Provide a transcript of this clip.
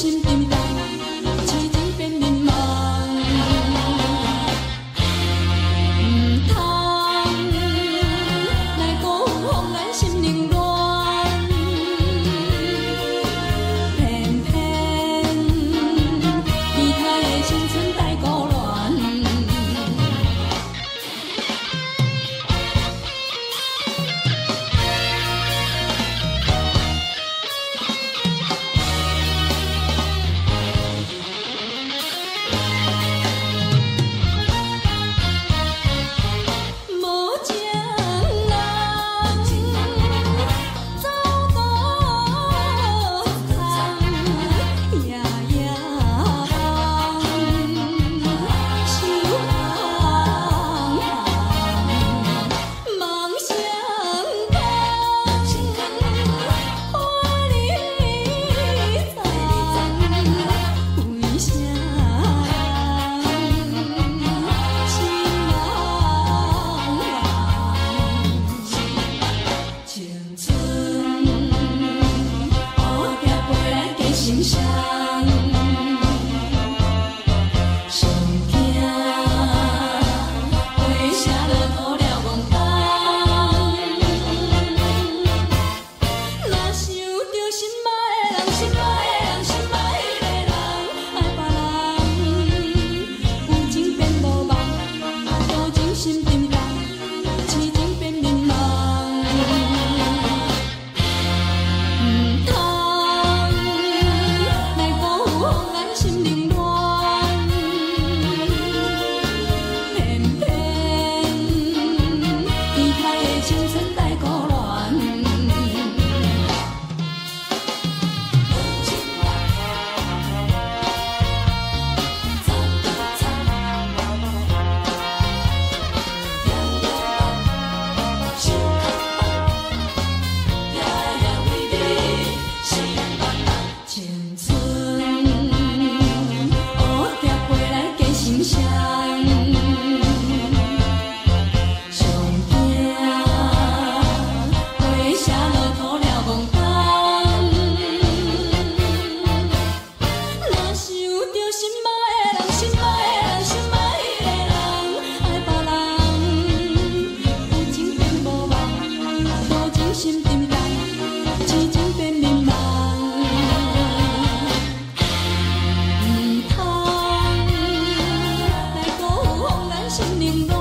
心沉重，痴情变迷茫。唔通来辜负予咱心冷暖，偏偏其他的青春太孤恋。无情人走多趟，夜夜梦，想梦成空，花里藏，为啥青春乌壁飞来加心伤，上惊花谢落土了戆冬。若想着心爱的人，心爱的人，心爱迄个人，爱别人，有情变无梦，多情心沉重，痴情变迷茫。唔通来辜负予咱心冷暖，偏偏其他的青春太孤恋。青春乌壁飞来加心伤，上惊花谢落土了戆冬。若想着心爱的人，心爱的人，心爱迄个人，爱别人，有情变无梦，多情心沉重，痴情变迷茫。唔通来辜负予咱心冷暖。